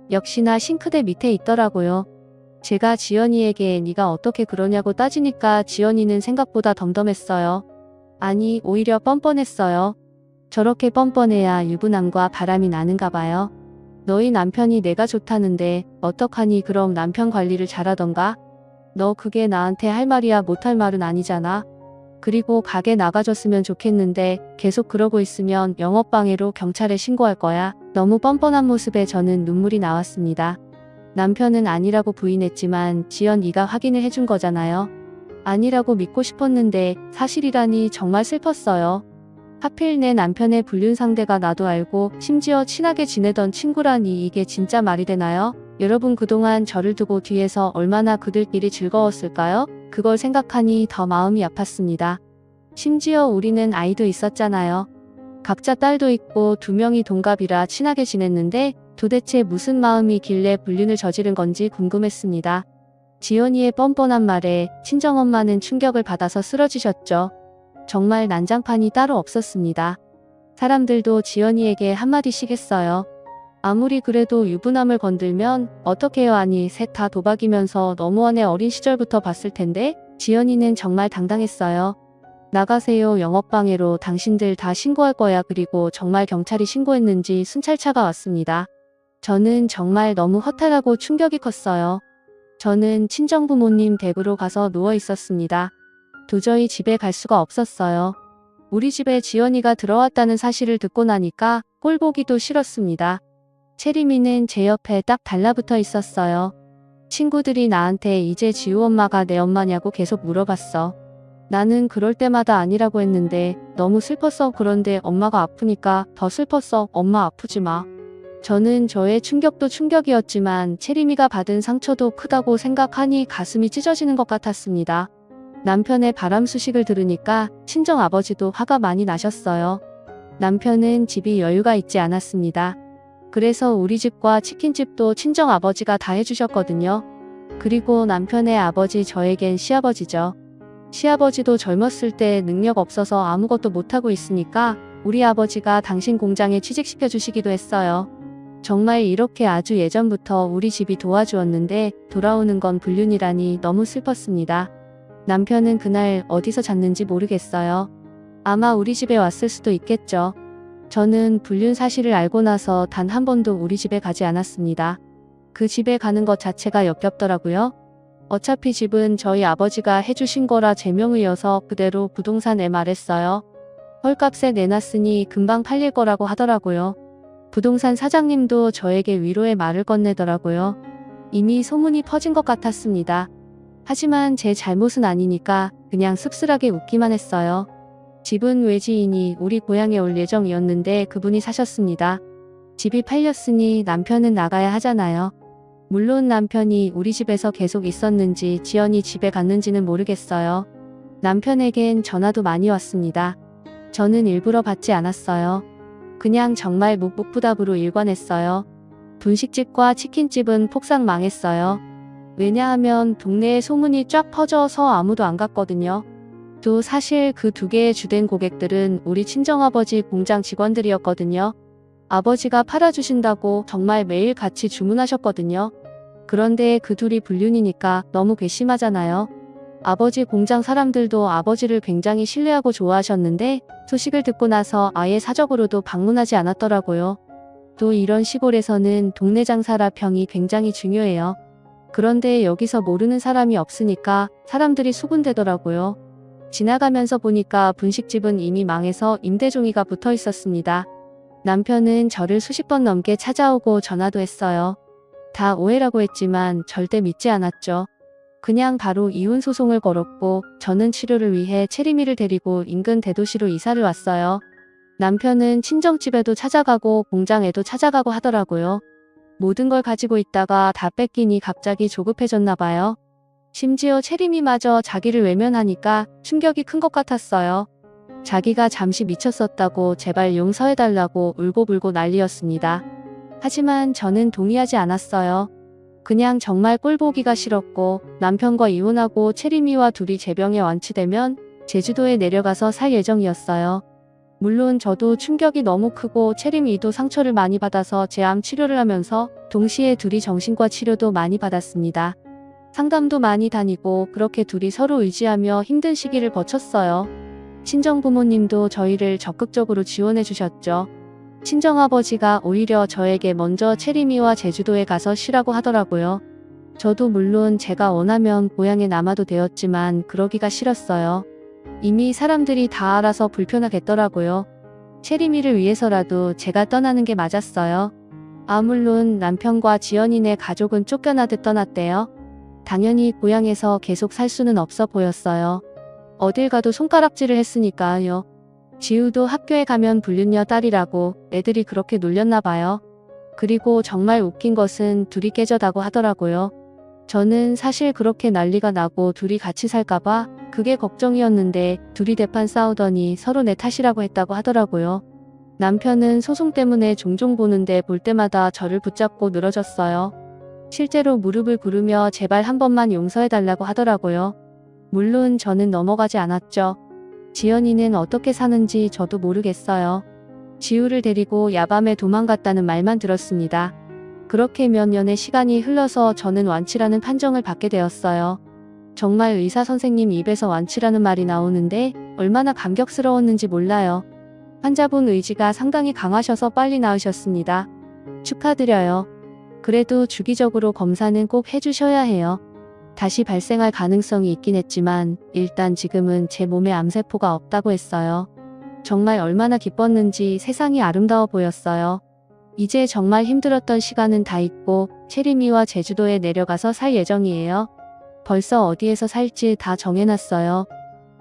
역시나 싱크대 밑에 있더라고요. 제가 지연이에게 네가 어떻게 그러냐고 따지니까 지연이는 생각보다 덤덤했어요. 아니, 오히려 뻔뻔했어요. 저렇게 뻔뻔해야 유부남과 바람이 나는가 봐요. 너희 남편이 내가 좋다는데 어떡하니? 그럼 남편 관리를 잘하던가? 너 그게 나한테 할 말이야. 못할 말은 아니잖아. 그리고 가게 나가줬으면 좋겠는데 계속 그러고 있으면 영업방해로 경찰에 신고할 거야. 너무 뻔뻔한 모습에 저는 눈물이 나왔습니다. 남편은 아니라고 부인했지만 지연이가 확인을 해준 거잖아요. 아니라고 믿고 싶었는데 사실이라니 정말 슬펐어요. 하필 내 남편의 불륜 상대가 나도 알고 심지어 친하게 지내던 친구라니 이게 진짜 말이 되나요? 여러분, 그동안 저를 두고 뒤에서 얼마나 그들끼리 즐거웠을까요? 그걸 생각하니 더 마음이 아팠습니다. 심지어 우리는 아이도 있었잖아요. 각자 딸도 있고 2명이 동갑이라 친하게 지냈는데 도대체 무슨 마음이길래 불륜을 저지른 건지 궁금했습니다. 지연이의 뻔뻔한 말에 친정엄마는 충격을 받아서 쓰러지셨죠. 정말 난장판이 따로 없었습니다. 사람들도 지연이에게 한마디씩 했어요. 아무리 그래도 유부남을 건들면 어떡해요? 아니, 셋 다 도박이면서 너무하네. 어린 시절부터 봤을 텐데. 지연이는 정말 당당했어요. 나가세요. 영업방해로 당신들 다 신고할 거야. 그리고 정말 경찰이 신고했는지 순찰차가 왔습니다. 저는 정말 너무 허탈하고 충격이 컸어요. 저는 친정부모님 댁으로 가서 누워 있었습니다. 도저히 집에 갈 수가 없었어요. 우리 집에 지연이가 들어왔다는 사실을 듣고 나니까 꼴 보기도 싫었습니다. 채림이는 제 옆에 딱 달라붙어 있었어요. 친구들이 나한테 이제 지우 엄마가 내 엄마냐고 계속 물어봤어. 나는 그럴 때마다 아니라고 했는데 너무 슬펐어. 그런데 엄마가 아프니까 더 슬펐어. 엄마 아프지 마. 저는 저의 충격도 충격이었지만 채림이가 받은 상처도 크다고 생각하니 가슴이 찢어지는 것 같았습니다. 남편의 바람 소식을 들으니까 친정아버지도 화가 많이 나셨어요. 남편은 집이 여유가 있지 않았습니다. 그래서 우리 집과 치킨집도 친정아버지가 다 해주셨거든요. 그리고 남편의 아버지, 저에겐 시아버지죠. 시아버지도 젊었을 때 능력 없어서 아무것도 못하고 있으니까 우리 아버지가 당신 공장에 취직시켜 주시기도 했어요. 정말 이렇게 아주 예전부터 우리 집이 도와주었는데 돌아오는 건 불륜이라니 너무 슬펐습니다. 남편은 그날 어디서 잤는지 모르겠어요. 아마 우리 집에 왔을 수도 있겠죠. 저는 불륜 사실을 알고 나서 단 한 번도 우리 집에 가지 않았습니다. 그 집에 가는 것 자체가 역겹더라고요. 어차피 집은 저희 아버지가 해주신 거라 제 명의여서 그대로 부동산에 말했어요. 헐값에 내놨으니 금방 팔릴 거라고 하더라고요. 부동산 사장님도 저에게 위로의 말을 건네더라고요. 이미 소문이 퍼진 것 같았습니다. 하지만 제 잘못은 아니니까 그냥 씁쓸하게 웃기만 했어요. 집은 외지인이 우리 고향에 올 예정이었는데 그분이 사셨습니다. 집이 팔렸으니 남편은 나가야 하잖아요. 물론 남편이 우리 집에서 계속 있었는지 지연이 집에 갔는지는 모르겠어요. 남편에겐 전화도 많이 왔습니다. 저는 일부러 받지 않았어요. 그냥 정말 묵묵부답으로 일관했어요. 분식집과 치킨집은 폭삭 망했어요. 왜냐하면 동네에 소문이 쫙 퍼져서 아무도 안 갔거든요. 또 사실 그 2개의 주된 고객들은 우리 친정아버지 공장 직원들이었거든요. 아버지가 팔아주신다고 정말 매일 같이 주문하셨거든요. 그런데 그 둘이 불륜이니까 너무 괘씸하잖아요. 아버지 공장 사람들도 아버지를 굉장히 신뢰하고 좋아하셨는데 소식을 듣고 나서 아예 사적으로도 방문하지 않았더라고요. 또 이런 시골에서는 동네 장사라 평이 굉장히 중요해요. 그런데 여기서 모르는 사람이 없으니까 사람들이 수군대더라고요. 지나가면서 보니까 분식집은 이미 망해서 임대종이가 붙어 있었습니다. 남편은 저를 수십 번 넘게 찾아오고 전화도 했어요. 다 오해라고 했지만 절대 믿지 않았죠. 그냥 바로 이혼 소송을 걸었고 저는 치료를 위해 채림이를 데리고 인근 대도시로 이사를 왔어요. 남편은 친정집에도 찾아가고 공장에도 찾아가고 하더라고요. 모든 걸 가지고 있다가 다 뺏기니 갑자기 조급해졌나 봐요. 심지어 채림이마저 자기를 외면하니까 충격이 큰 것 같았어요. 자기가 잠시 미쳤었다고 제발 용서해달라고 울고불고 난리였습니다. 하지만 저는 동의하지 않았어요. 그냥 정말 꼴보기가 싫었고 남편과 이혼하고 채림이와 둘이 재병에 완치되면 제주도에 내려가서 살 예정이었어요. 물론 저도 충격이 너무 크고 체림이도 상처를 많이 받아서 제 암 치료를 하면서 동시에 둘이 정신과 치료도 많이 받았습니다. 상담도 많이 다니고 그렇게 둘이 서로 의지하며 힘든 시기를 거쳤어요. 친정부모님도 저희를 적극적으로 지원해 주셨죠. 친정아버지가 오히려 저에게 먼저 체림이와 제주도에 가서 쉬라고 하더라고요. 저도 물론 제가 원하면 고향에 남아도 되었지만 그러기가 싫었어요. 이미 사람들이 다 알아서 불편하겠더라고요. 체림이를 위해서라도 제가 떠나는 게 맞았어요. 물론 남편과 지연이네 가족은 쫓겨나듯 떠났대요. 당연히 고향에서 계속 살 수는 없어 보였어요. 어딜 가도 손가락질을 했으니까요. 지우도 학교에 가면 불륜녀 딸이라고 애들이 그렇게 놀렸나 봐요. 그리고 정말 웃긴 것은 둘이 깨져다고 하더라고요. 저는 사실 그렇게 난리가 나고 둘이 같이 살까봐 그게 걱정이었는데 둘이 대판 싸우더니 서로 내 탓이라고 했다고 하더라고요. 남편은 소송 때문에 종종 보는데 볼 때마다 저를 붙잡고 늘어졌어요. 실제로 무릎을 꿇으며 제발 한 번만 용서해달라고 하더라고요. 물론 저는 넘어가지 않았죠. 지연이는 어떻게 사는지 저도 모르겠어요. 지우를 데리고 야밤에 도망갔다는 말만 들었습니다. 그렇게 몇 년의 시간이 흘러서 저는 완치라는 판정을 받게 되었어요. 정말 의사 선생님 입에서 완치라는 말이 나오는데 얼마나 감격스러웠는지 몰라요. 환자분 의지가 상당히 강하셔서 빨리 나으셨습니다. 축하드려요. 그래도 주기적으로 검사는 꼭 해주셔야 해요. 다시 발생할 가능성이 있긴 했지만 일단 지금은 제 몸에 암세포가 없다고 했어요. 정말 얼마나 기뻤는지 세상이 아름다워 보였어요. 이제 정말 힘들었던 시간은 다 잊고 체림이와 제주도에 내려가서 살 예정이에요. 벌써 어디에서 살지 다 정해놨어요.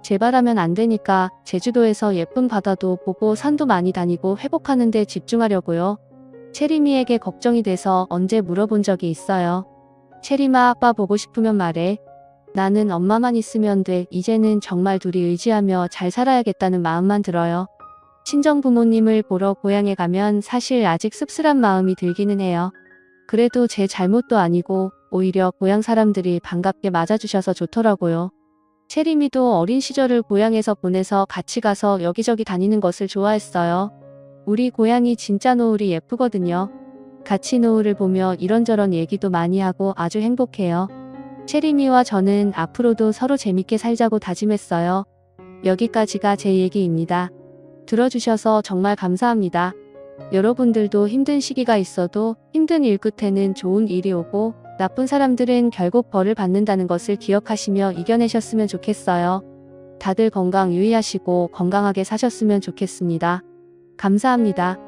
제발하면 안 되니까 제주도에서 예쁜 바다도 보고 산도 많이 다니고 회복하는 데 집중하려고요. 체림이에게 걱정이 돼서 언제 물어본 적이 있어요. 체림아, 아빠 보고 싶으면 말해. 나는 엄마만 있으면 돼. 이제는 정말 둘이 의지하며 잘 살아야겠다는 마음만 들어요. 친정부모님을 보러 고향에 가면 사실 아직 씁쓸한 마음이 들기는 해요. 그래도 제 잘못도 아니고 오히려 고향 사람들이 반갑게 맞아주셔서 좋더라고요. 체림이도 어린 시절을 고향에서 보내서 같이 가서 여기저기 다니는 것을 좋아했어요. 우리 고양이 진짜 노을이 예쁘거든요. 같이 노을을 보며 이런저런 얘기도 많이 하고 아주 행복해요. 체림이와 저는 앞으로도 서로 재밌게 살자고 다짐했어요. 여기까지가 제 얘기입니다. 들어주셔서 정말 감사합니다. 여러분들도 힘든 시기가 있어도 힘든 일 끝에는 좋은 일이 오고 나쁜 사람들은 결국 벌을 받는다는 것을 기억하시며 이겨내셨으면 좋겠어요. 다들 건강 유의하시고 건강하게 사셨으면 좋겠습니다. 감사합니다.